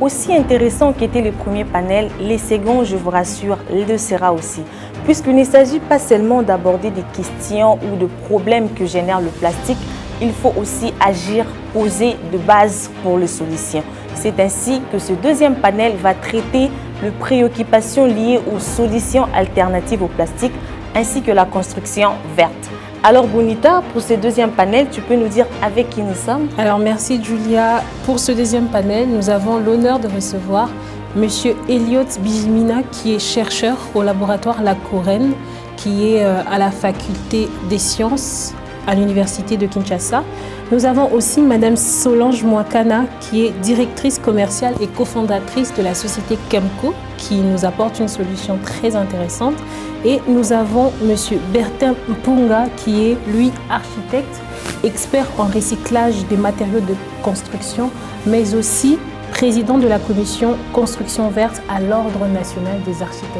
Aussi intéressant qu'était le premier panel, les seconds, je vous rassure, le sera aussi. Puisqu'il ne s'agit pas seulement d'aborder des questions ou de problèmes que génère le plastique, il faut aussi agir, poser de base pour les solutions. C'est ainsi que ce deuxième panel va traiter les préoccupations liées aux solutions alternatives au plastique ainsi que la construction verte. Alors Bonita, pour ce deuxième panel, tu peux nous dire avec qui nous sommes? Alors merci Julia. Pour ce deuxième panel, nous avons l'honneur de recevoir Monsieur Elliot Bijimina, qui est chercheur au laboratoire La Corène, qui est à la faculté des sciences à l'université de Kinshasa. Nous avons aussi Madame Solange Mwakana, qui est directrice commerciale et cofondatrice de la société Kemco, qui nous apporte une solution très intéressante. Et nous avons Monsieur Bertin Mpunga, qui est, lui, architecte, expert en recyclage des matériaux de construction, mais aussi président de la commission Construction verte à l'Ordre national des architectes.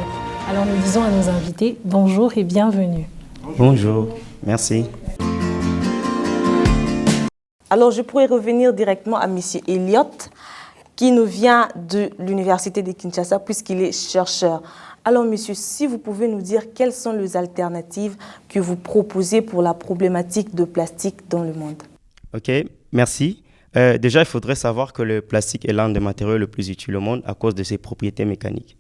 Alors nous disons à nos invités, bonjour et bienvenue. Bonjour, merci. Alors, je pourrais revenir directement à M. Elliot, qui nous vient de l'Université de Kinshasa, puisqu'il est chercheur. Alors, monsieur, si vous pouvez nous dire quelles sont les alternatives que vous proposez pour la problématique de plastique dans le monde? Ok, merci. Déjà, il faudrait savoir que le plastique est l'un des matériaux les plus utiles au monde à cause de ses propriétés mécaniques.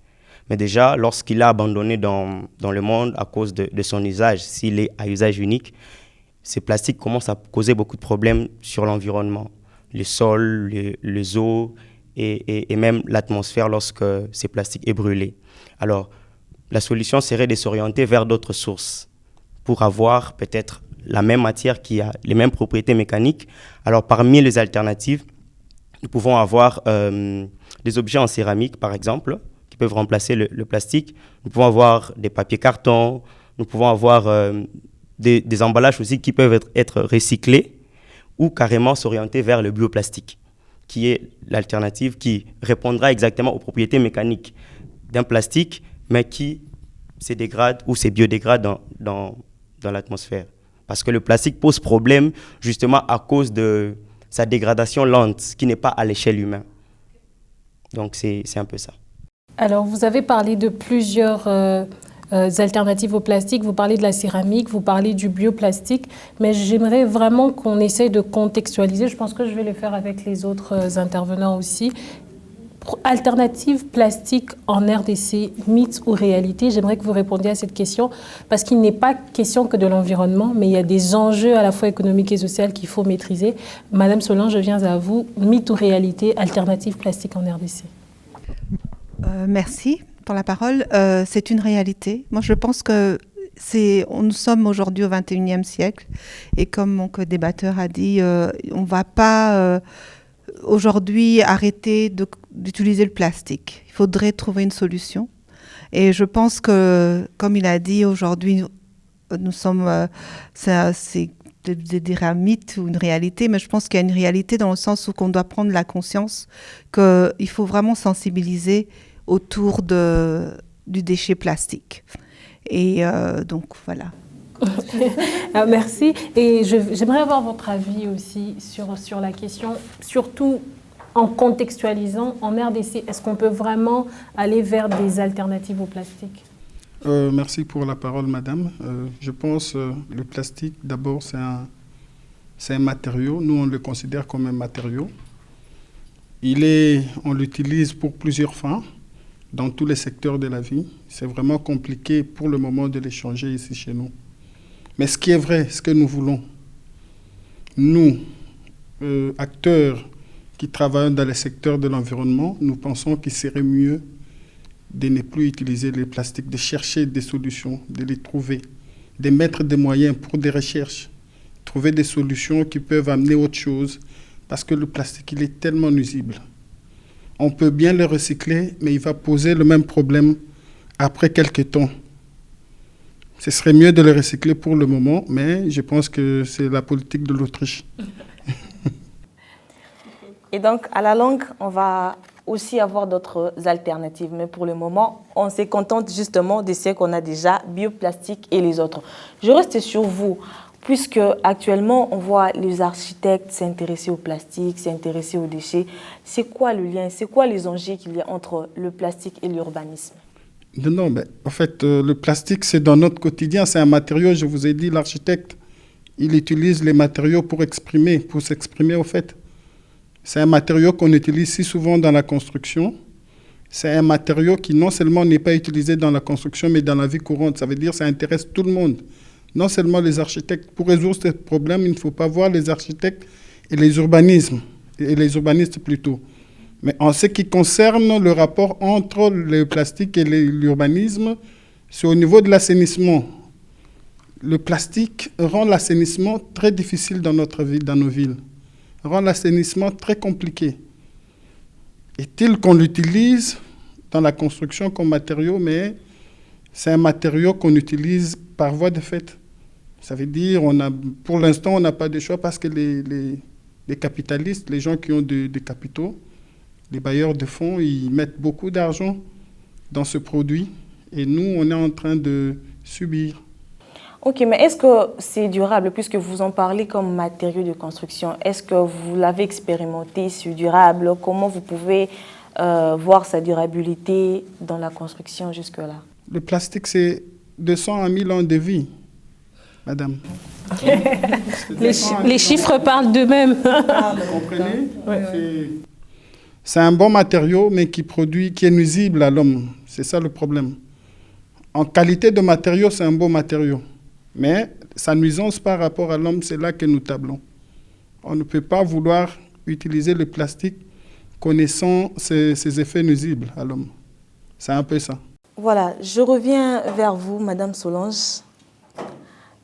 Mais déjà, lorsqu'il est abandonné dans le monde à cause de son usage, s'il est à usage unique, ces plastiques commencent à causer beaucoup de problèmes sur l'environnement, les sols, les eaux et même l'atmosphère lorsque ces plastiques est brûlé. Alors, la solution serait de s'orienter vers d'autres sources pour avoir peut-être la même matière qui a les mêmes propriétés mécaniques. Alors, parmi les alternatives, nous pouvons avoir des objets en céramique, par exemple, qui peuvent remplacer le plastique. Nous pouvons avoir des papiers cartons, nous pouvons avoir des emballages aussi qui peuvent être recyclés ou carrément s'orienter vers le bioplastique, qui est l'alternative qui répondra exactement aux propriétés mécaniques d'un plastique, mais qui se dégrade ou se biodégrade dans l'atmosphère. Parce que le plastique pose problème justement à cause de sa dégradation lente, qui n'est pas à l'échelle humaine. Donc c'est un peu ça. Alors vous avez parlé de plusieurs alternatives au plastique, vous parlez de la céramique, vous parlez du bioplastique, mais j'aimerais vraiment qu'on essaye de contextualiser, je pense que je vais le faire avec les autres intervenants aussi. Alternative plastique en RDC, mythe ou réalité? J'aimerais que vous répondiez à cette question parce qu'il n'est pas question que de l'environnement, mais il y a des enjeux à la fois économiques et sociaux qu'il faut maîtriser. Madame Solange, je viens à vous. Mythe ou réalité, alternative plastique en RDC? Merci pour la parole. C'est une réalité. Moi, je pense que nous sommes aujourd'hui au XXIe siècle et comme mon co-débatteur a dit, on ne va pas aujourd'hui arrêter d'utiliser le plastique. Il faudrait trouver une solution. Et je pense que, comme il a dit, aujourd'hui, nous sommes... c'est dire un mythe ou une réalité, mais je pense qu'il y a une réalité dans le sens où on doit prendre la conscience qu'il faut vraiment sensibiliser autour du déchet plastique. Et donc, voilà. Merci. Et j'aimerais avoir votre avis aussi sur la question, surtout en contextualisant en RDC. Est-ce qu'on peut vraiment aller vers des alternatives au plastique? Merci pour la parole, madame. Je pense que le plastique, d'abord, c'est un matériau. Nous, on le considère comme un matériau. On l'utilise pour plusieurs fins dans tous les secteurs de la vie. C'est vraiment compliqué pour le moment de l'échanger ici chez nous. Mais ce qui est vrai, ce que nous voulons, nous, acteurs qui travaillons dans le secteur de l'environnement, nous pensons qu'il serait mieux de ne plus utiliser les plastiques, de chercher des solutions, de les trouver, de mettre des moyens pour des recherches, trouver des solutions qui peuvent amener autre chose, parce que le plastique, il est tellement nuisible. On peut bien le recycler, mais il va poser le même problème après quelques temps. Ce serait mieux de le recycler pour le moment, mais je pense que c'est la politique de l'Autriche. Et donc, à la longue, on va aussi avoir d'autres alternatives. Mais pour le moment, on se contente justement de ce qu'on a déjà, bioplastique et les autres. Je reste sur vous. puisque actuellement on voit les architectes s'intéresser au plastique, s'intéresser aux déchets. C'est quoi le lien, c'est quoi les enjeux qu'il y a entre le plastique et l'urbanisme? Non, mais en fait, le plastique, c'est dans notre quotidien, c'est un matériau, je vous ai dit, l'architecte, il utilise les matériaux pour s'exprimer au fait. C'est un matériau qu'on utilise si souvent dans la construction. C'est un matériau qui non seulement n'est pas utilisé dans la construction, mais dans la vie courante. Ça veut dire que ça intéresse tout le monde, non seulement les architectes. Pour résoudre ce problème, il ne faut pas voir les architectes et les urbanistes plutôt. Mais en ce qui concerne le rapport entre le plastique et l'urbanisme, c'est au niveau de l'assainissement. Le plastique rend l'assainissement très difficile dans notre ville, dans nos villes. Rend l'assainissement très compliqué. Est-il qu'on l'utilise dans la construction comme matériau, mais c'est un matériau qu'on utilise par voie de fait. Ça veut dire, pour l'instant, on n'a pas de choix parce que les capitalistes, les gens qui ont des capitaux, les bailleurs de fonds, ils mettent beaucoup d'argent dans ce produit et nous, on est en train de subir. Ok, mais est-ce que c'est durable puisque vous en parlez comme matériau de construction? Est-ce que vous l'avez expérimenté, c'est durable? Comment vous pouvez voir sa durabilité dans la construction jusque-là? Le plastique, c'est 200 à 1000 ans de vie, madame. Les chiffres parlent d'eux-mêmes. Vous comprenez? Ouais. C'est un bon matériau, mais qui est nuisible à l'homme. C'est ça le problème. En qualité de matériau, c'est un bon matériau. Mais sa nuisance par rapport à l'homme, c'est là que nous tablons. On ne peut pas vouloir utiliser le plastique connaissant ses effets nuisibles à l'homme. C'est un peu ça. Voilà, je reviens vers vous, Madame Solange,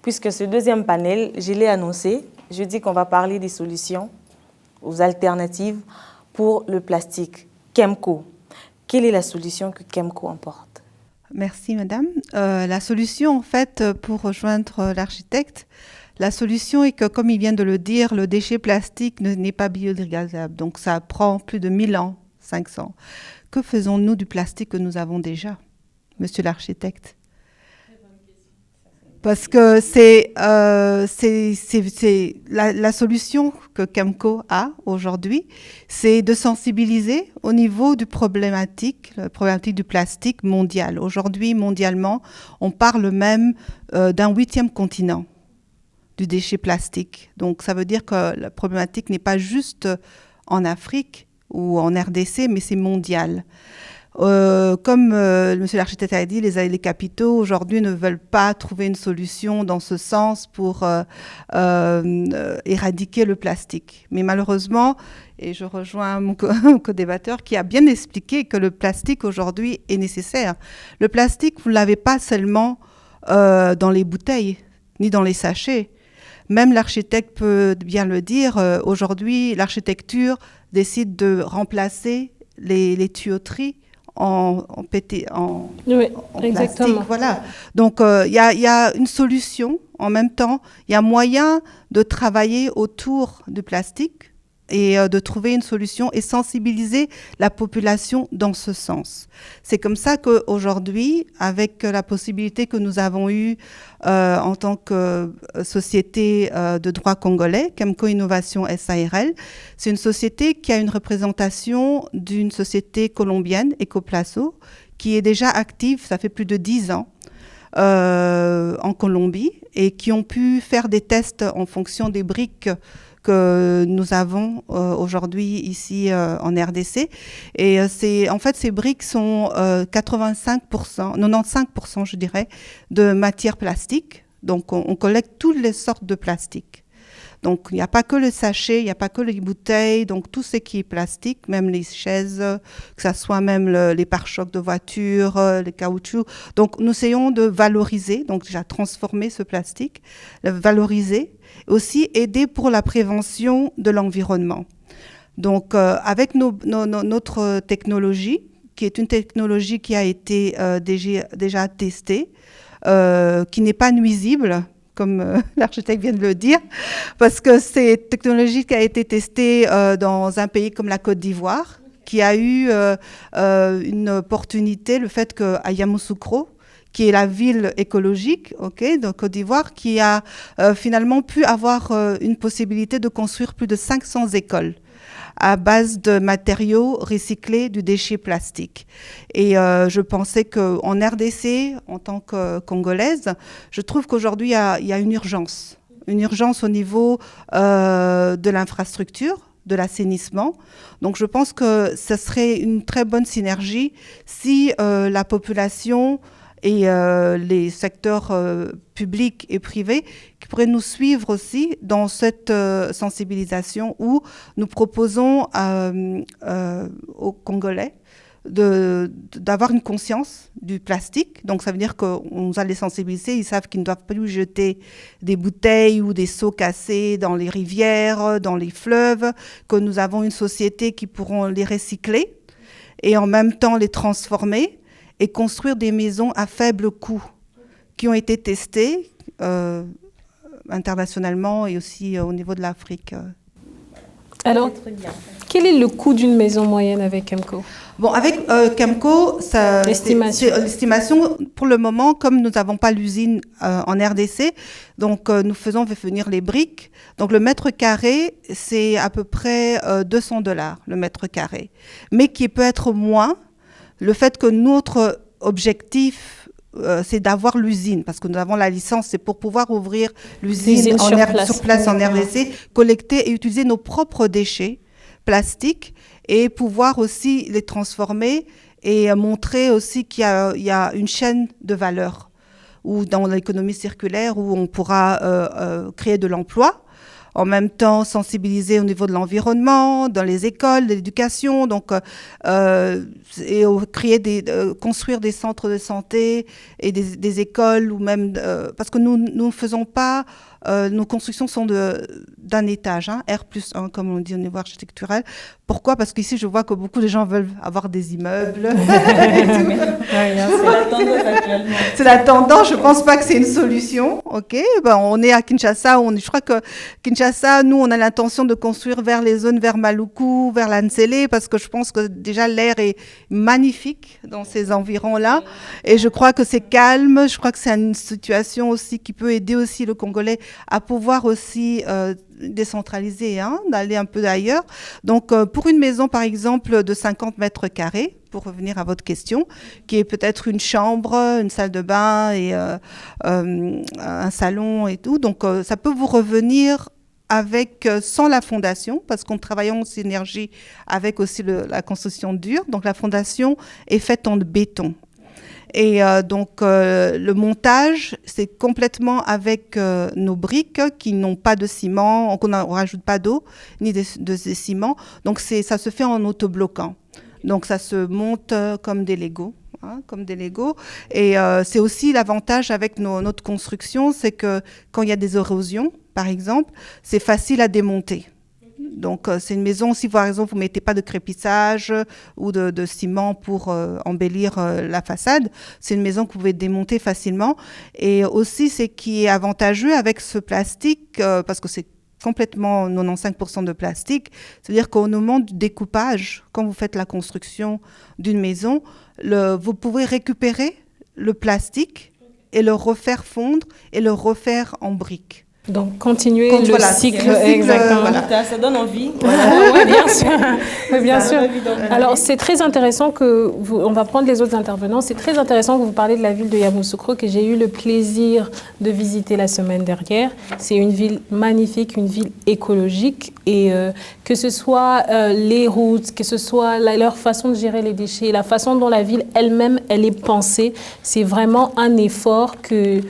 puisque ce deuxième panel, je l'ai annoncé, je dis qu'on va parler des solutions, aux alternatives pour le plastique. Kemco, quelle est la solution que Kemco emporte? Merci, madame. La solution, en fait, pour rejoindre l'architecte, la solution est que, comme il vient de le dire, le déchet plastique n'est pas biodégradable. Donc, ça prend plus de 1000 ans, 500. Que faisons-nous du plastique que nous avons déjà, monsieur l'architecte? Parce que c'est la solution que Kemco a aujourd'hui, c'est de sensibiliser au niveau la problématique du plastique mondial. Aujourd'hui, mondialement, on parle même d'un 8e continent du déchet plastique. Donc, ça veut dire que la problématique n'est pas juste en Afrique ou en RDC, mais c'est mondial. Comme monsieur l'architecte a dit, les capitaux aujourd'hui ne veulent pas trouver une solution dans ce sens pour éradiquer le plastique. Mais malheureusement, et je rejoins mon co-débatteur qui a bien expliqué que le plastique aujourd'hui est nécessaire. Le plastique, vous ne l'avez pas seulement dans les bouteilles, ni dans les sachets. Même l'architecte peut bien le dire, aujourd'hui, l'architecture décide de remplacer les tuyauteries en plastique. Voilà. Donc, il y a une solution. En même temps, il y a moyen de travailler autour du plastique et de trouver une solution et sensibiliser la population dans ce sens. C'est comme ça qu'aujourd'hui, avec la possibilité que nous avons eue en tant que société de droit congolais, Kemco Innovation SARL, c'est une société qui a une représentation d'une société colombienne, Ecoplazo, qui est déjà active, ça fait plus de 10 ans, en Colombie, et qui ont pu faire des tests en fonction des briques que nous avons aujourd'hui ici en RDC. Et en fait, ces briques sont 95%, je dirais, de matière plastique. Donc, on collecte toutes les sortes de plastique. Donc, il n'y a pas que le sachet, il n'y a pas que les bouteilles, donc tout ce qui est plastique, même les chaises, que ce soit même les pare-chocs de voiture, les caoutchoucs. Donc, nous essayons de valoriser, donc déjà transformer ce plastique, le valoriser, aussi aider pour la prévention de l'environnement. Donc, avec notre technologie, qui est une technologie qui a été déjà testée, qui n'est pas nuisible, comme l'architecte vient de le dire, parce que c'est une technologie qui a été testée dans un pays comme la Côte d'Ivoire, qui a eu une opportunité, le fait qu'à Yamoussoukro, qui est la ville écologique, de Côte d'Ivoire, qui a finalement pu avoir une possibilité de construire plus de 500 écoles à base de matériaux recyclés du déchet plastique. Et je pensais qu'en RDC, en tant que Congolaise, je trouve qu'aujourd'hui, il y a une urgence au niveau de l'infrastructure, de l'assainissement. Donc je pense que ce serait une très bonne synergie si la population et les secteurs publics et privés qui pourraient nous suivre aussi dans cette sensibilisation où nous proposons aux Congolais d'avoir une conscience du plastique. Donc ça veut dire qu'on va les sensibiliser, ils savent qu'ils ne doivent plus jeter des bouteilles ou des seaux cassés dans les rivières, dans les fleuves, que nous avons une société qui pourront les recycler et en même temps les transformer et construire des maisons à faible coût qui ont été testées internationalement et aussi au niveau de l'Afrique. Alors, quel est le coût d'une maison moyenne avec Kemco? Bon, avec Kemco, l'estimation, pour le moment, comme nous n'avons pas l'usine en RDC, donc nous faisons venir les briques. Donc le mètre carré, c'est à peu près $200 le mètre carré. Mais qui peut être moins, le fait que notre objectif, c'est d'avoir l'usine, parce que nous avons la licence, c'est pour pouvoir ouvrir l'usine sur place en RDC, collecter et utiliser nos propres déchets plastiques et pouvoir aussi les transformer et montrer aussi qu'il y a une chaîne de valeur ou dans l'économie circulaire où on pourra créer de l'emploi. En même temps, sensibiliser au niveau de l'environnement, dans les écoles, de l'éducation, donc construire des centres de santé et des écoles ou même parce que nous ne faisons pas nos constructions sont d'un étage, R+1 comme on dit au niveau architectural. Pourquoi? Parce qu'ici, je vois que beaucoup de gens veulent avoir des immeubles. C'est la tendance. Je ne pense pas que c'est une solution. On est à Kinshasa. Je crois que Kinshasa, nous, on a l'intention de construire vers les zones vers Maluku, vers l'Ansele, parce que je pense que déjà l'air est magnifique dans ces environs-là. Et je crois que c'est calme. Je crois que c'est une situation aussi qui peut aider aussi le Congolais à pouvoir aussi décentraliser, d'aller un peu ailleurs. Donc, pour une maison, par exemple, de 50 mètres carrés, pour revenir à votre question, qui est peut-être une chambre, une salle de bain et un salon et tout. Donc, ça peut vous revenir sans la fondation, parce qu'on travaille en synergie avec aussi la construction dure. Donc, la fondation est faite en béton. Et donc, le montage, c'est complètement avec nos briques qui n'ont pas de ciment, on ne rajoute pas d'eau, ni de ciment. Donc, ça se fait en autobloquant. Donc, ça se monte comme des Legos. Et c'est aussi l'avantage avec notre construction, c'est que quand il y a des érosions, par exemple, c'est facile à démonter. Donc, c'est une maison, si par exemple, vous ne mettez pas de crépissage ou de ciment pour embellir la façade, c'est une maison que vous pouvez démonter facilement. Et aussi, ce qui est avantageux avec ce plastique, parce que c'est complètement 95% de plastique, c'est-à-dire qu'au moment du découpage, quand vous faites la construction d'une maison, vous pouvez récupérer le plastique et le refaire fondre et le refaire en briques. Donc, continuer le cycle, exactement. Voilà. Ça donne envie. Oui, bien sûr. Bien sûr. Alors, c'est très intéressant on va prendre les autres intervenants, c'est très intéressant que vous parlez de la ville de Yamoussoukro que j'ai eu le plaisir de visiter la semaine dernière. C'est une ville magnifique, une ville écologique et que ce soit les routes, que ce soit leur façon de gérer les déchets, la façon dont la ville elle-même, elle est pensée, c'est vraiment un effort que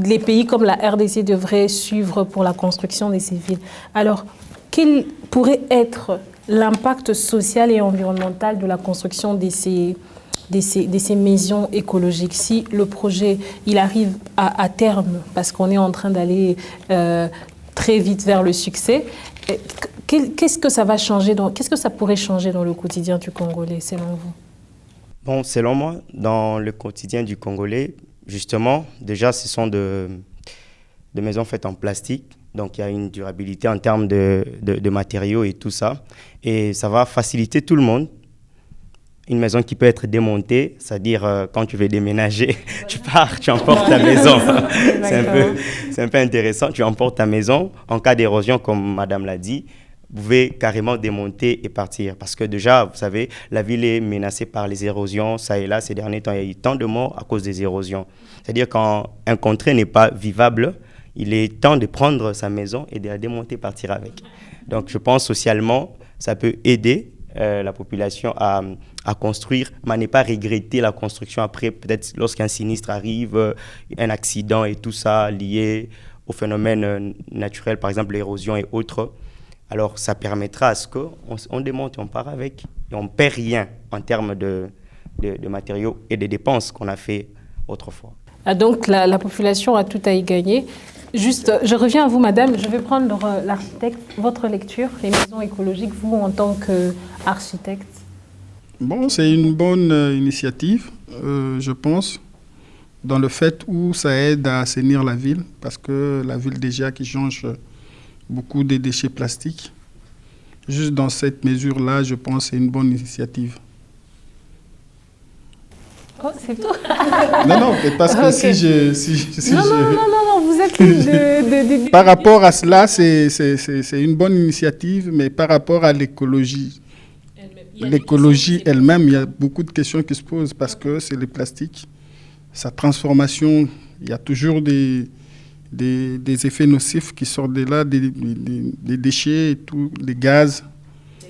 les pays comme la RDC devraient suivre pour la construction de ces villes. Alors, quel pourrait être l'impact social et environnemental de la construction de ces maisons écologiques si le projet il arrive à terme, parce qu'on est en train d'aller très vite vers le succès? Qu'est-ce que ça va changer qu'est-ce que ça pourrait changer dans le quotidien du Congolais, selon vous? Bon, selon moi, dans le quotidien du Congolais, justement, déjà, ce sont de maisons faites en plastique. Donc, il y a une durabilité en termes de matériaux et tout ça. Et ça va faciliter tout le monde. une maison qui peut être démontée, c'est-à-dire quand tu veux déménager, tu pars, tu emportes ta maison. C'est un peu intéressant. Tu emportes ta maison. En cas d'érosion, comme madame l'a dit, vous pouvez carrément démonter et partir. Parce que déjà, vous savez, la ville est menacée par les érosions. Ça et là, ces derniers temps, il y a eu tant de morts à cause des érosions. C'est-à-dire quand un contrée n'est pas vivable, il est temps de prendre sa maison et de la démonter, partir avec. Donc, je pense socialement, ça peut aider la population à construire, mais à ne pas regretter la construction après, peut-être lorsqu'un sinistre arrive, un accident et tout ça lié au phénomène naturel, par exemple l'érosion et autres. Alors, ça permettra à ce qu'on démonte et on part avec. Et on ne perd rien en termes de matériaux et de dépenses qu'on a fait autrefois. Ah, donc, la population a tout à y gagner. Juste, je reviens à vous, madame. Je vais prendre l'architecte, votre lecture, les maisons écologiques, vous en tant qu'architecte. Bon, c'est une bonne initiative, je pense, dans le fait où ça aide à assainir la ville, parce que la ville déjà qui change beaucoup des déchets plastiques. Juste dans cette mesure-là, je pense que c'est une bonne initiative. Oh, c'est tout. Non, parce que okay. Non, vous êtes libre Par rapport à cela, c'est une bonne initiative, mais par rapport à l'écologie, elle-même, il y a beaucoup de questions qui se posent parce que c'est le plastique, sa transformation, il y a toujours des effets nocifs qui sortent de là, des déchets et tout, des gaz.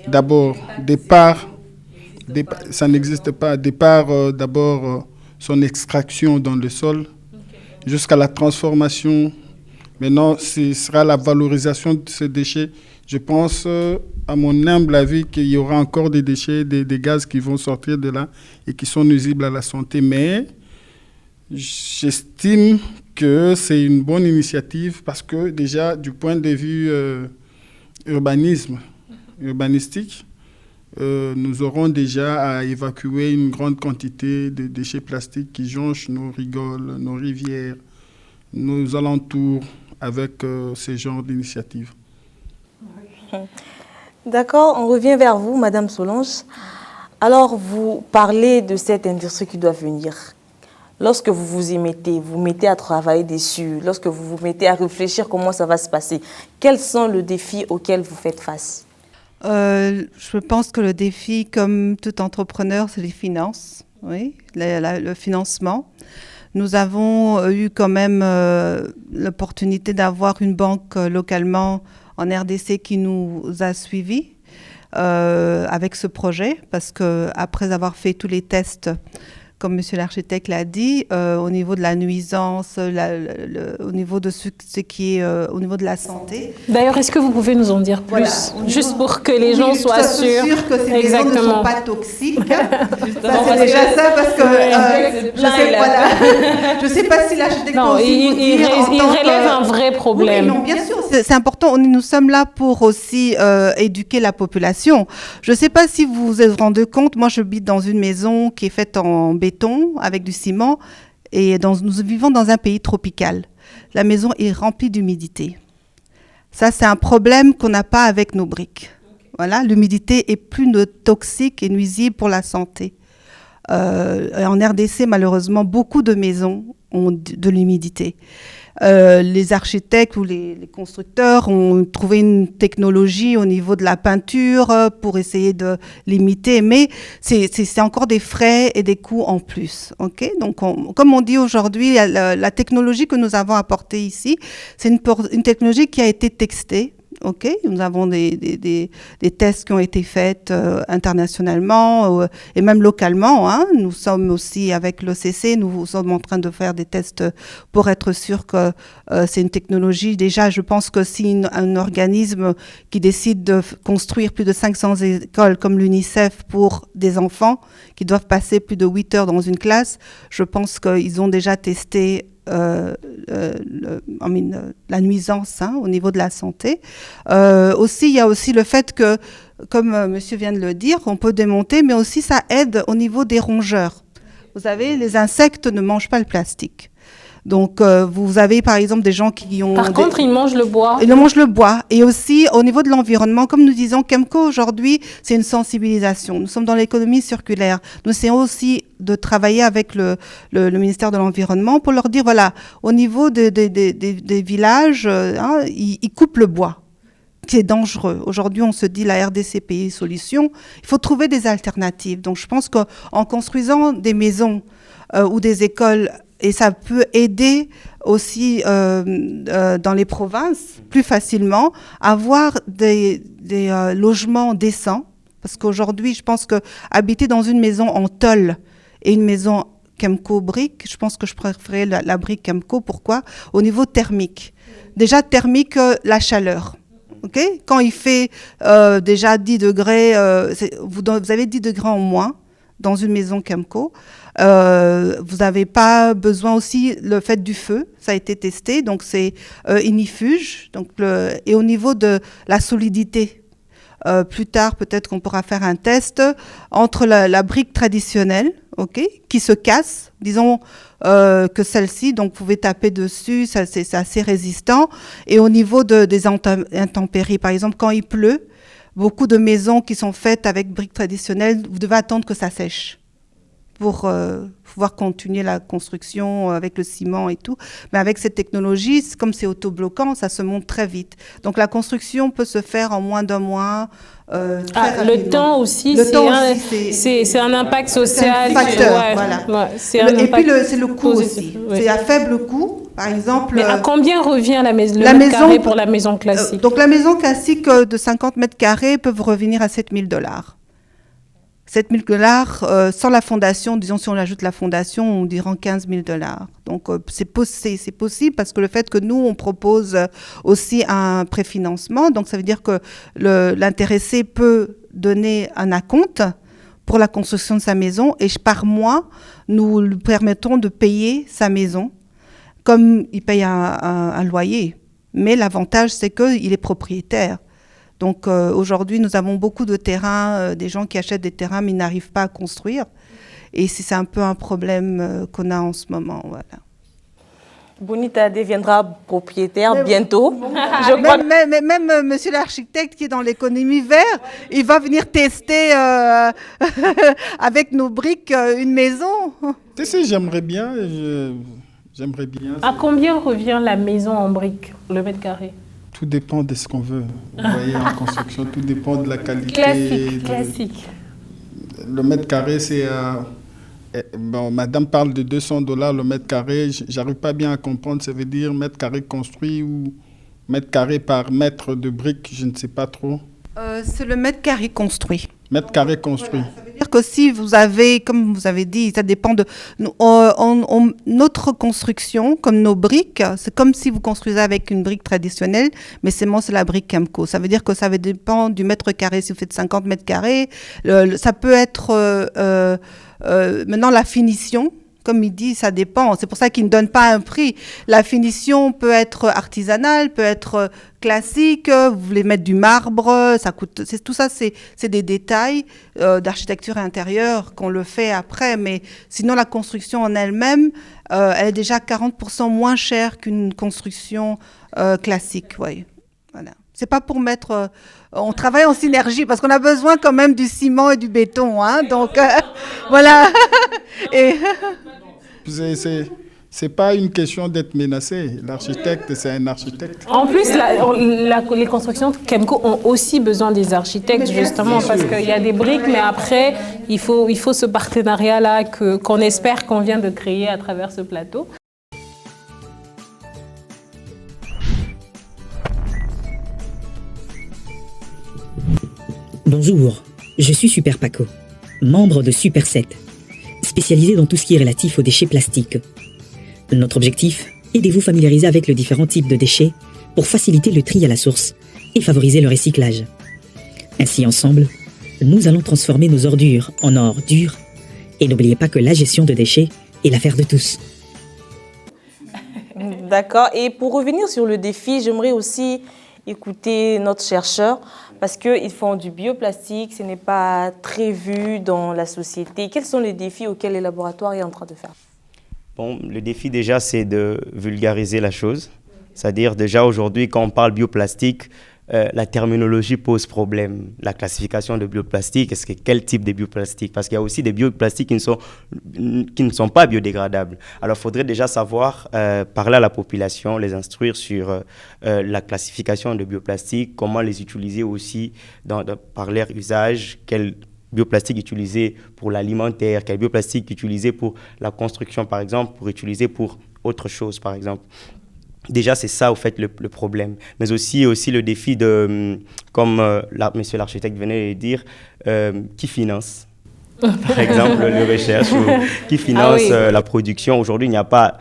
D'abord, ça n'existe pas. D'abord, son extraction dans le sol, jusqu'à la transformation. Maintenant, ce sera la valorisation de ces déchets. Je pense, à mon humble avis, qu'il y aura encore des déchets, des gaz qui vont sortir de là et qui sont nuisibles à la santé. Mais j'estime que c'est une bonne initiative parce que déjà, du point de vue urbanistique, nous aurons déjà à évacuer une grande quantité de déchets plastiques qui jonchent nos rigoles, nos rivières, nos alentours avec ce genre d'initiatives. D'accord, on revient vers vous, Madame Solange. Alors, vous parlez de cette industrie qui doit venir. Lorsque vous mettez à travailler dessus, lorsque vous vous mettez à réfléchir comment ça va se passer, quels sont les défis auxquels vous faites face? Je pense que le défi, comme tout entrepreneur, c'est les finances, oui, le financement. Nous avons eu quand même l'opportunité d'avoir une banque localement en RDC qui nous a suivis avec ce projet, parce qu'après avoir fait tous les tests, comme monsieur l'architecte l'a dit, au niveau de la nuisance, au niveau de ce qui est au niveau de la santé. D'ailleurs, est-ce que vous pouvez nous en dire plus, juste pour que les gens soient sûrs que ces maisons ne sont pas toxiques. C'est déjà ça, parce que je sais pas si l'architecte il relève un vrai problème. Oui, non, bien sûr, c'est important. Nous sommes là pour aussi éduquer la population. Je ne sais pas si vous vous êtes rendu compte, moi je vis dans une maison qui est faite en béton avec du ciment et nous vivons dans un pays tropical. La maison est remplie d'humidité. Ça, c'est un problème qu'on n'a pas avec nos briques. Voilà, l'humidité est plus toxique et nuisible pour la santé. En RDC, malheureusement, beaucoup de maisons ont de l'humidité. Les architectes ou les constructeurs ont trouvé une technologie au niveau de la peinture pour essayer de limiter, mais c'est encore des frais et des coûts en plus. Okay, donc, comme on dit aujourd'hui, la technologie que nous avons apportée ici, c'est une technologie qui a été testée. Okay, nous avons des tests qui ont été faits internationalement et même localement. Hein. Nous sommes aussi avec l'OCC, nous sommes en train de faire des tests pour être sûr que c'est une technologie. Déjà, je pense que si un organisme qui décide de construire plus de 500 écoles comme l'UNICEF pour des enfants qui doivent passer plus de 8 heures dans une classe, je pense qu'ils ont déjà testé la nuisance au niveau de la santé. Aussi, il y a aussi le fait que, comme monsieur vient de le dire, on peut démonter, mais aussi ça aide au niveau des rongeurs. Vous savez, les insectes ne mangent pas le plastique. Donc, vous avez par exemple des gens qui ont... Par contre, ils mangent le bois. Ils mangent le bois. Et aussi, au niveau de l'environnement, comme nous disons, Kemco, aujourd'hui, c'est une sensibilisation. Nous sommes dans l'économie circulaire. Nous essayons aussi de travailler avec le ministère de l'Environnement pour leur dire, voilà, au niveau des villages, ils coupent le bois, qui est dangereux. Aujourd'hui, on se dit, la RDCPI solution, il faut trouver des alternatives. Donc, je pense qu'en construisant des maisons ou des écoles, et ça peut aider aussi dans les provinces plus facilement à avoir des logements décents. Parce qu'aujourd'hui, je pense que habiter dans une maison en tôle et une maison Kemco brique, je pense que je préférerais la brique Kemco. Pourquoi? Au niveau thermique. Déjà thermique, la chaleur. Okay? Quand il fait déjà 10 degrés, vous avez 10 degrés en moins dans une maison Kemco. Vous n'avez pas besoin aussi le fait du feu, ça a été testé, donc c'est ignifuge. Donc et au niveau de la solidité, plus tard peut-être qu'on pourra faire un test entre la brique traditionnelle, qui se casse, disons que celle-ci, donc vous pouvez taper dessus, c'est assez résistant. Et au niveau des intempéries, par exemple quand il pleut, beaucoup de maisons qui sont faites avec briques traditionnelles, vous devez attendre que ça sèche pour pouvoir continuer la construction avec le ciment et tout. Mais avec cette technologie, comme c'est autobloquant, ça se monte très vite. Donc la construction peut se faire en moins d'un mois. Le temps aussi, c'est un impact social. C'est un facteur, voilà. Et puis c'est le coût aussi. Oui. C'est à faible coût, par exemple. Mais à combien revient le mètre carré pour la maison classique? Donc la maison classique de 50 mètres carrés peut vous revenir à 7 000 $. 7 000 $ sans la fondation, disons si on ajoute la fondation, on dirait 15 000 $. Donc c'est possible parce que le fait que nous, on propose aussi un préfinancement, donc ça veut dire que l'intéressé peut donner un acompte pour la construction de sa maison et par mois, nous lui permettons de payer sa maison comme il paye un loyer. Mais l'avantage, c'est qu'il est propriétaire. Donc aujourd'hui, nous avons beaucoup de terrains, des gens qui achètent des terrains mais ils n'arrivent pas à construire. Et c'est un peu un problème qu'on a en ce moment. Voilà. Bonita deviendra propriétaire bientôt. Même monsieur l'architecte qui est dans l'économie verte, il va venir tester avec nos briques une maison. Si, j'aimerais bien. J'aimerais bien. À combien revient la maison en briques, le mètre carré? Tout dépend de ce qu'on veut. Vous voyez, en construction, tout dépend de la qualité. Classique. Le mètre carré, c'est... bon, madame parle de 200 $ le mètre carré. J'arrive pas bien à comprendre. Ça veut dire mètre carré construit ou mètre carré par mètre de briques. Je ne sais pas trop. C'est le mètre carré construit. Mètre carré construit. Voilà, ça veut dire que si vous avez, comme vous avez dit, ça dépend de... notre construction, comme nos briques, c'est comme si vous construisez avec une brique traditionnelle, mais c'est la brique Kemco. Ça veut dire que ça dépend du mètre carré. Si vous faites 50 mètres carrés, ça peut être... maintenant, la finition, comme il dit, ça dépend. C'est pour ça qu'il ne donne pas un prix. La finition peut être artisanale, peut être classique. Vous voulez mettre du marbre, ça coûte. Tout ça, c'est des détails d'architecture intérieure qu'on le fait après. Mais sinon, la construction en elle-même, elle est déjà 40% moins chère qu'une construction classique. Ouais. Voilà. C'est pas pour mettre... on travaille en synergie parce qu'on a besoin quand même du ciment et du béton. Hein, donc, voilà. Et... C'est pas une question d'être menacé. L'architecte, c'est un architecte. En plus, les constructions Kemco ont aussi besoin des architectes, justement, parce qu'il y a des briques, mais après, il faut ce partenariat-là qu'on espère qu'on vient de créer à travers ce plateau. Bonjour, je suis Super Paco, membre de Super 7, spécialisé dans tout ce qui est relatif aux déchets plastiques. Notre objectif est de vous familiariser avec les différents types de déchets pour faciliter le tri à la source et favoriser le recyclage. Ainsi, ensemble, nous allons transformer nos ordures en or dur. Et n'oubliez pas que la gestion de déchets est l'affaire de tous. D'accord. Et pour revenir sur le défi, j'aimerais aussi écouter notre chercheur parce qu'ils font du bioplastique, ce n'est pas très vu dans la société. Quels sont les défis auxquels le laboratoire est en train de faire? Bon, le défi déjà, c'est de vulgariser la chose. C'est-à-dire déjà aujourd'hui, quand on parle bioplastique, la terminologie pose problème. La classification de bioplastique, quel type de bioplastique? Parce qu'il y a aussi des bioplastiques qui ne sont pas biodégradables. Alors, il faudrait déjà savoir parler à la population, les instruire sur la classification de bioplastique, comment les utiliser aussi par leur usage, quel bioplastique utilisé pour l'alimentaire, quel bioplastique utilisé pour la construction, par exemple, pour utiliser pour autre chose, par exemple. Déjà, c'est ça, au fait, le problème. Mais aussi le défi de, comme monsieur l'architecte venait de dire, qui finance, par exemple, les recherches, ou qui finance la production. Aujourd'hui, il n'y a pas,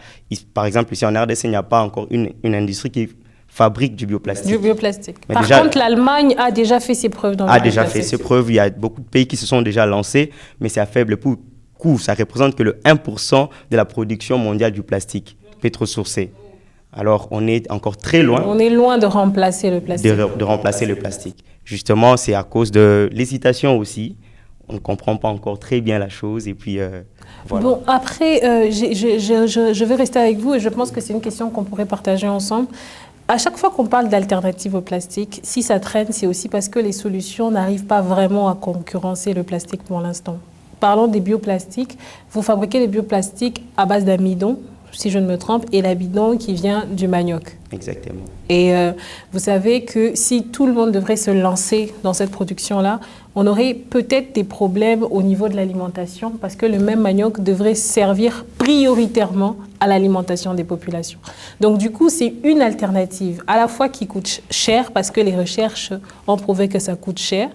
par exemple, ici en RDC, il n'y a pas encore une industrie qui fabrique du bioplastique. Du bioplastique. Mais par contre, l'Allemagne a déjà fait ses preuves dans le bioplastique. A déjà fait ses preuves. Il y a beaucoup de pays qui se sont déjà lancés, mais c'est à faible coût. Ça représente que le 1% de la production mondiale du plastique pétrosourcé. Alors, on est encore très loin. On est loin de remplacer le plastique. De remplacer le plastique. Justement, c'est à cause de l'hésitation aussi. On ne comprend pas encore très bien la chose. Et puis, voilà. Bon, après, je vais rester avec vous et je pense que c'est une question qu'on pourrait partager ensemble. À chaque fois qu'on parle d'alternatives au plastique, si ça traîne, c'est aussi parce que les solutions n'arrivent pas vraiment à concurrencer le plastique pour l'instant. Parlons des bioplastiques. Vous fabriquez les bioplastiques à base d'amidon, si je ne me trompe, et l'amidon qui vient du manioc. Exactement. Et vous savez que si tout le monde devrait se lancer dans cette production-là, on aurait peut-être des problèmes au niveau de l'alimentation parce que le même manioc devrait servir prioritairement à l'alimentation des populations. Donc du coup, c'est une alternative à la fois qui coûte cher parce que les recherches ont prouvé que ça coûte cher.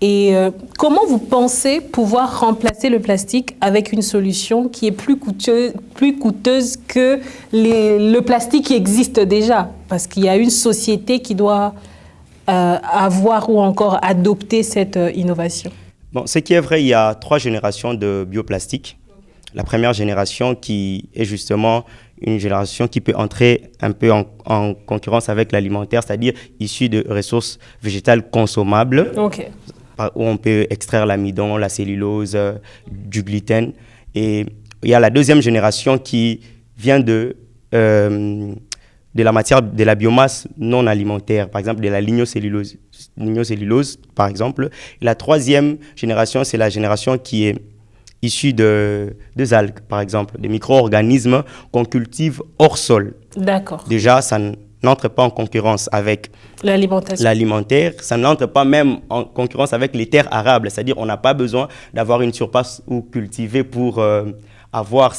Et comment vous pensez pouvoir remplacer le plastique avec une solution qui est plus coûteuse que le plastique qui existe déjà? Parce qu'il y a une société qui doit avoir ou encore adopter cette innovation. Bon, ce qui est vrai, il y a 3 générations de bioplastique. La première génération qui est justement une génération qui peut entrer un peu en concurrence avec l'alimentaire, c'est-à-dire issue de ressources végétales consommables. Okay. Où on peut extraire l'amidon, la cellulose, du gluten. Et il y a la deuxième génération qui vient de la matière, de la biomasse non alimentaire, par exemple de la lignocellulose par exemple. Et la troisième génération, c'est la génération qui est issue des algues, par exemple, des micro-organismes qu'on cultive hors sol. D'accord. Déjà, ça n'entre pas en concurrence avec l'alimentaire, ça n'entre pas même en concurrence avec les terres arables, c'est-à-dire on n'a pas besoin d'avoir une surface où cultiver pour avoir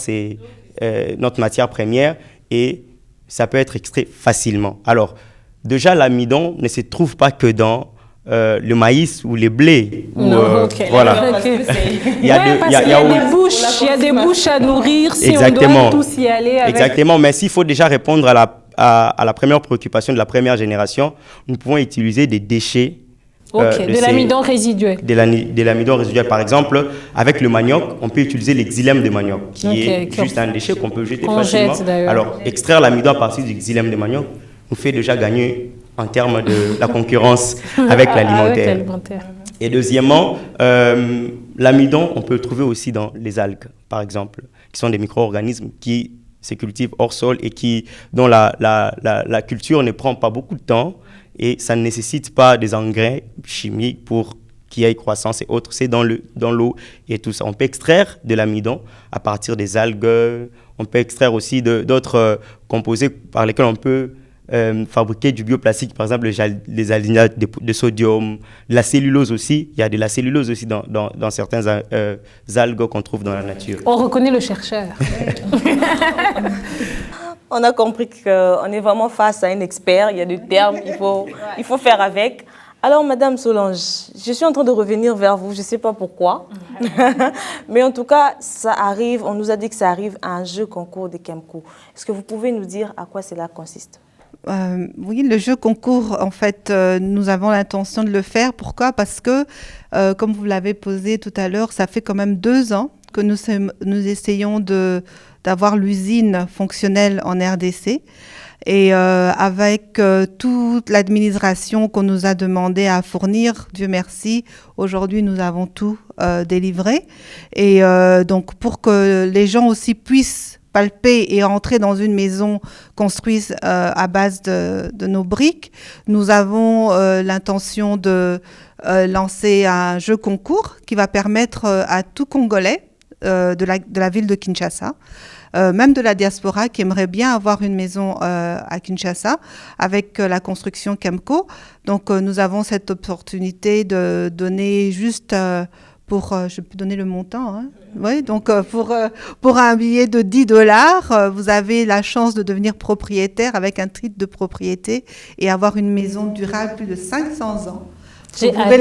notre matière première et ça peut être extrait facilement. Alors, déjà l'amidon ne se trouve pas que dans le maïs ou les blés. Voilà. Il y a des bouches à nourrir si exactement. On doit tous y aller avec... Exactement, mais s'il faut déjà répondre à la première préoccupation de la première génération, nous pouvons utiliser des déchets. De l'amidon résiduel. De l'amidon résiduel. Par exemple, avec le manioc, on peut utiliser les xylèmes de manioc, qui est juste un déchet qu'on peut jeter facilement. Alors, extraire l'amidon à partir du xylème de manioc nous fait déjà gagner en termes de la concurrence avec l'alimentaire. Et deuxièmement, l'amidon, on peut le trouver aussi dans les algues, par exemple, qui sont des micro-organismes qui se cultivent hors sol et dont la culture ne prend pas beaucoup de temps et ça ne nécessite pas des engrais chimiques pour qu'il y ait croissance et autres. C'est dans l'eau et tout ça. On peut extraire de l'amidon à partir des algues. On peut extraire aussi d'autres composés par lesquels on peut fabriquer du bioplastique, par exemple les aldylates de sodium, la cellulose aussi. Il y a de la cellulose aussi dans certains algues qu'on trouve dans la nature. On reconnaît le chercheur. On a compris qu'on est vraiment face à un expert. Il y a des termes, il faut faire avec. Alors, Madame Solange, je suis en train de revenir vers vous. Je ne sais pas pourquoi. Mais en tout cas, ça arrive. On nous a dit que ça arrive à un jeu concours de Kemco. Est-ce que vous pouvez nous dire à quoi cela consiste? Oui, le jeu concours, en fait, nous avons l'intention de le faire. Pourquoi? Parce que, comme vous l'avez posé tout à l'heure, ça fait quand même 2 ans que nous essayons d'avoir l'usine fonctionnelle en RDC. Et avec toute l'administration qu'on nous a demandé à fournir, Dieu merci, aujourd'hui nous avons tout délivré. Et donc pour que les gens aussi puissent palper et entrer dans une maison construite à base de nos briques. Nous avons l'intention de lancer un jeu concours qui va permettre à tout Congolais de la ville de Kinshasa, même de la diaspora qui aimerait bien avoir une maison à Kinshasa avec la construction Kemco. Donc nous avons cette opportunité de donner juste je peux donner le montant, hein. Oui, donc pour un billet de $10, vous avez la chance de devenir propriétaire avec un titre de propriété et avoir une maison durable plus de 500 ans. Vous pouvez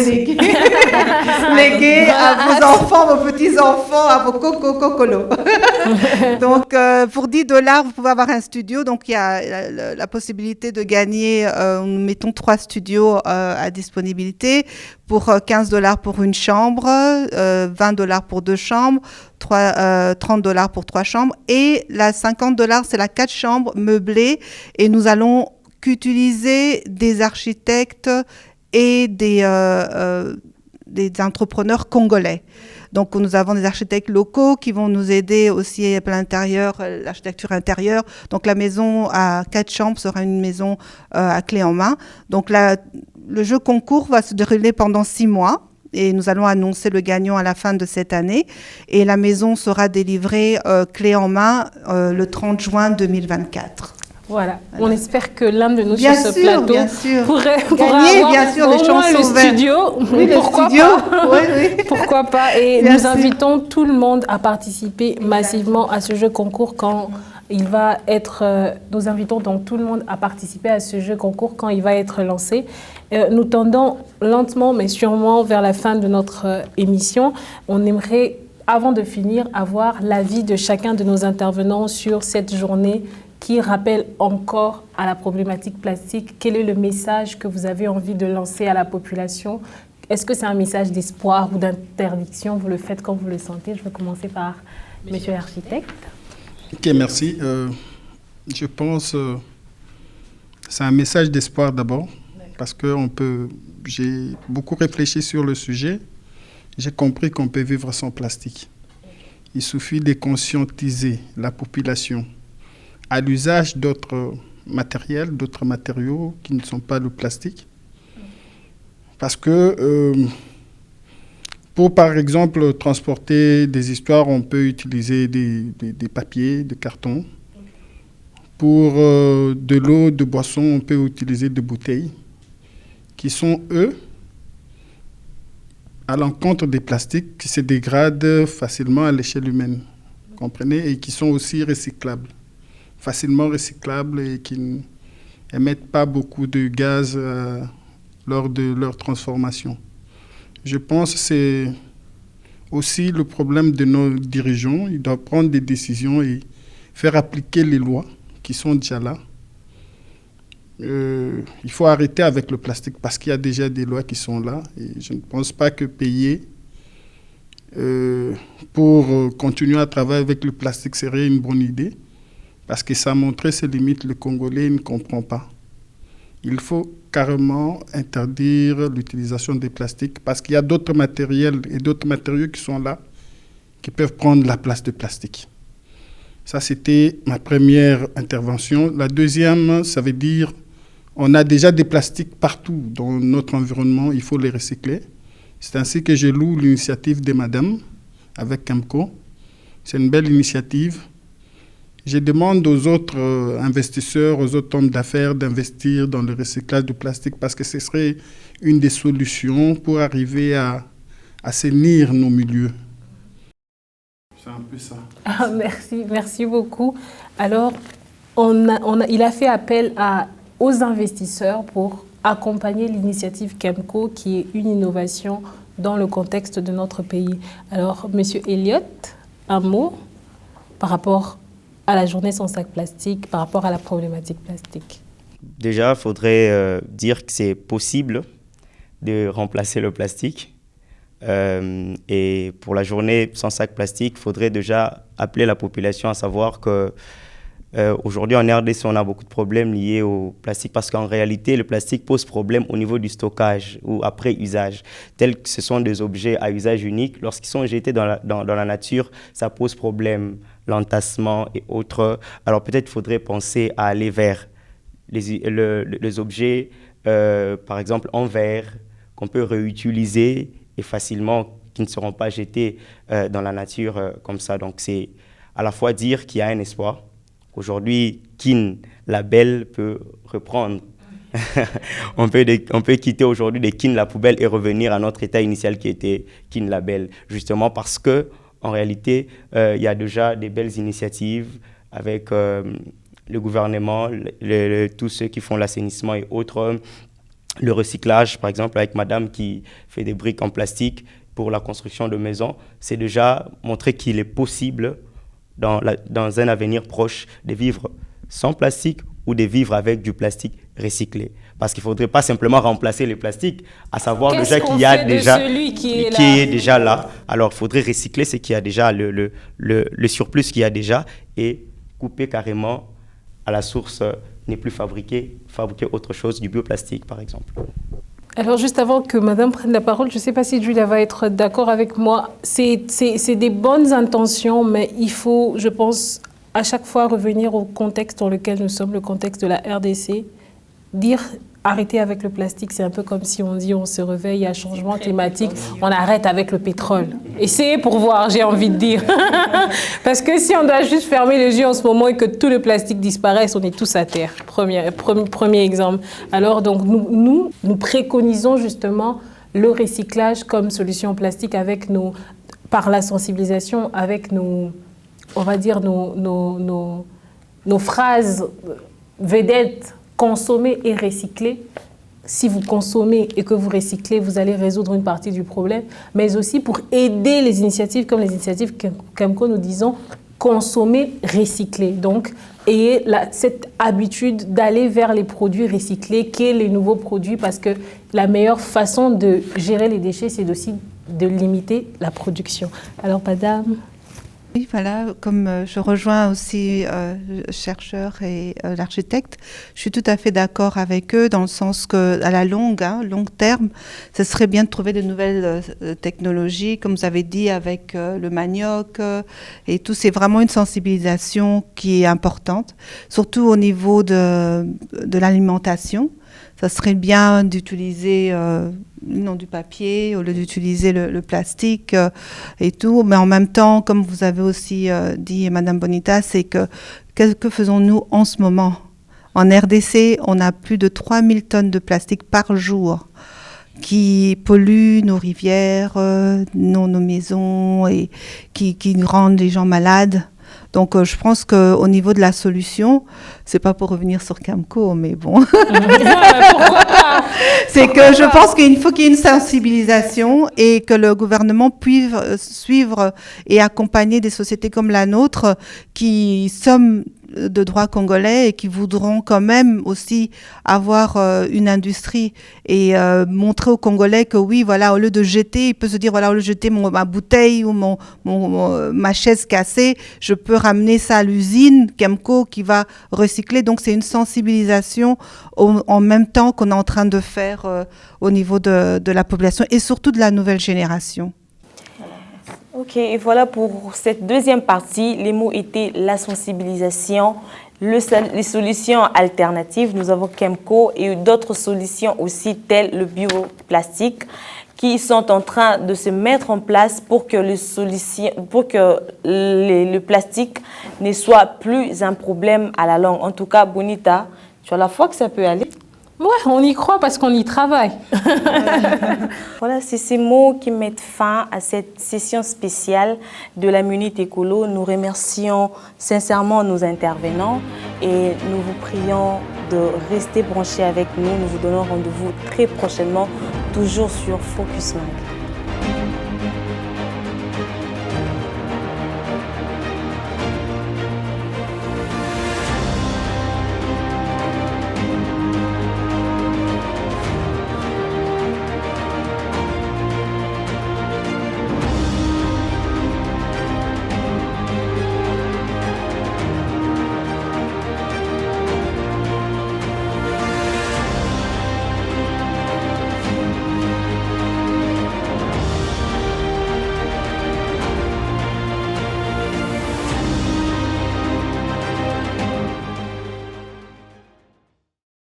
léguer à vos enfants, vos petits-enfants, à vos coco-cocolos. Donc, pour $10, vous pouvez avoir un studio. Donc, il y a la possibilité de gagner, mettons, 3 studios à disponibilité pour $15 pour une chambre, $20 pour 2 chambres, $30 pour 3 chambres. Et la $50, c'est la 4 chambres meublées. Et nous allons qu'utiliser des architectes et des entrepreneurs congolais. Donc, nous avons des architectes locaux qui vont nous aider aussi à l'intérieur, l'architecture intérieure. Donc, la maison à 4 chambres sera une maison à clé en main. Donc, le jeu concours va se dérouler pendant 6 mois. Et nous allons annoncer le gagnant à la fin de cette année. Et la maison sera délivrée clé en main le 30 juin 2024. Voilà, on espère que l'un de nous bien sur ce sûr, plateau pourra avoir bien sûr, au les moins le studio. Oui, pourquoi le studio. pas Oui. Pourquoi pas. Et bien nous sûr. invitons tout le monde à participer massivement à ce jeu concours quand il va être... nous invitons donc tout le monde à participer à ce jeu concours quand il va être lancé. Nous tendons lentement mais sûrement vers la fin de notre émission. On aimerait, avant de finir, avoir l'avis de chacun de nos intervenants sur cette journée qui rappelle encore à la problématique plastique. Quel est le message que vous avez envie de lancer à la population? Est-ce que c'est un message d'espoir ou d'interdiction? Vous le faites quand vous le sentez. Je vais commencer par monsieur l'architecte. Ok, merci. Je pense que c'est un message d'espoir d'abord, parce que j'ai beaucoup réfléchi sur le sujet. J'ai compris qu'on peut vivre sans plastique. Il suffit de conscientiser la population à l'usage d'autres matériaux qui ne sont pas le plastique. Parce que pour, par exemple, transporter des histoires, on peut utiliser des papiers, des cartons. Pour de l'eau, de boisson, on peut utiliser des bouteilles qui sont, eux, à l'encontre des plastiques qui se dégradent facilement à l'échelle humaine, comprenez, et qui sont aussi recyclables. Facilement recyclables et qui n'émettent pas beaucoup de gaz lors de leur transformation. Je pense que c'est aussi le problème de nos dirigeants. Ils doivent prendre des décisions et faire appliquer les lois qui sont déjà là. Il faut arrêter avec le plastique parce qu'il y a déjà des lois qui sont là. Et je ne pense pas que payer pour continuer à travailler avec le plastique serait une bonne idée. Parce que ça a montré ses limites, le Congolais ne comprend pas. Il faut carrément interdire l'utilisation des plastiques parce qu'il y a d'autres matériels et d'autres matériaux qui sont là qui peuvent prendre la place de plastique. Ça, c'était ma première intervention. La deuxième, ça veut dire on a déjà des plastiques partout dans notre environnement, il faut les recycler. C'est ainsi que je loue l'initiative des madames avec Kemco. C'est une belle initiative. Je demande aux autres investisseurs, aux autres hommes d'affaires d'investir dans le recyclage du plastique parce que ce serait une des solutions pour arriver à assainir nos milieux. C'est un peu ça. Ah, merci beaucoup. Alors, il a fait appel aux investisseurs pour accompagner l'initiative Kemco qui est une innovation dans le contexte de notre pays. Alors, Monsieur Elliott, un mot par rapport à la journée sans sac plastique, par rapport à la problématique plastique? Déjà, il faudrait dire que c'est possible de remplacer le plastique. Et pour la journée sans sac plastique, il faudrait déjà appeler la population à savoir que Aujourd'hui, en RDC, on a beaucoup de problèmes liés au plastique parce qu'en réalité, le plastique pose problème au niveau du stockage ou après usage. Tels que ce sont des objets à usage unique, lorsqu'ils sont jetés dans la nature, ça pose problème, l'entassement et autres. Alors peut-être faudrait penser à aller vers les objets, par exemple en verre, qu'on peut réutiliser et facilement, qui ne seront pas jetés dans la nature comme ça. Donc c'est à la fois dire qu'il y a un espoir. Aujourd'hui, Kin Label peut reprendre. on peut quitter aujourd'hui des Kin la poubelle et revenir à notre état initial qui était Kin Label, justement parce que en réalité, il y a déjà des belles initiatives avec le gouvernement, tous ceux qui font l'assainissement et autres, le recyclage, par exemple, avec madame qui fait des briques en plastique pour la construction de maisons. C'est déjà montrer qu'il est possible dans un avenir proche de vivre sans plastique ou de vivre avec du plastique recyclé. Parce qu'il ne faudrait pas simplement remplacer le plastique, à savoir déjà qu'il y a déjà celui qui est déjà là. Alors, il faudrait recycler ce qu'il y a déjà, le surplus qu'il y a déjà et couper carrément à la source, n'est plus fabriquer autre chose, du bioplastique par exemple. Alors, juste avant que madame prenne la parole, je ne sais pas si Julia va être d'accord avec moi. C'est des bonnes intentions, mais il faut, je pense, à chaque fois revenir au contexte dans lequel nous sommes, le contexte de la RDC. Dire arrêter avec le plastique, c'est un peu comme si on dit on se réveille, il y a changement climatique, on arrête avec le pétrole. Essayez pour voir, j'ai envie de dire. Parce que si on doit juste fermer les yeux en ce moment et que tout le plastique disparaisse, on est tous à terre. Premier exemple. Alors donc nous préconisons justement le recyclage comme solution plastique avec par la sensibilisation, avec nos phrases vedettes. Consommer et recycler. Si vous consommez et que vous recyclez, vous allez résoudre une partie du problème, mais aussi pour aider les initiatives comme les initiatives Kemco, nous disons consommer, recycler. Donc, ayez cette habitude d'aller vers les produits recyclés, qu'est les nouveaux produits, parce que la meilleure façon de gérer les déchets, c'est aussi de limiter la production. Alors, madame. Oui, voilà, comme je rejoins aussi le chercheur et l'architecte, je suis tout à fait d'accord avec eux dans le sens qu'à la long terme, ce serait bien de trouver de nouvelles technologies, comme vous avez dit, avec le manioc et tout. C'est vraiment une sensibilisation qui est importante, surtout au niveau de l'alimentation. Ça serait bien d'utiliser du papier au lieu d'utiliser le plastique et tout. Mais en même temps, comme vous avez aussi dit, Madame Bonita, c'est que faisons-nous en ce moment? En RDC, on a plus de 3000 tonnes de plastique par jour qui polluent nos rivières, nos maisons et qui rendent les gens malades. Donc, je pense qu'au niveau de la solution, c'est pas pour revenir sur Kemco, mais bon. C'est que je pense qu'il faut qu'il y ait une sensibilisation et que le gouvernement puisse suivre et accompagner des sociétés comme la nôtre qui sommes de droit congolais et qui voudront quand même aussi avoir une industrie et montrer aux Congolais que oui, voilà, au lieu de jeter, il peut se dire, voilà, au lieu de jeter ma bouteille ou ma chaise cassée, je peux ramener ça à l'usine Kemco qui va recycler. Donc, c'est une sensibilisation en même temps qu'on est en train de faire au niveau de la population et surtout de la nouvelle génération. Ok, et voilà pour cette deuxième partie. Les mots étaient la sensibilisation, les solutions alternatives. Nous avons Kemco et d'autres solutions aussi telles le bioplastique qui sont en train de se mettre en place pour que le plastique ne soit plus un problème à la longue. En tout cas, Bonita, tu as la foi que ça peut aller? Ouais, on y croit parce qu'on y travaille. Voilà, c'est ces mots qui mettent fin à cette session spéciale de la Minute Écolo. Nous remercions sincèrement nos intervenants et nous vous prions de rester branchés avec nous. Nous vous donnons rendez-vous très prochainement, toujours sur Focus Mag.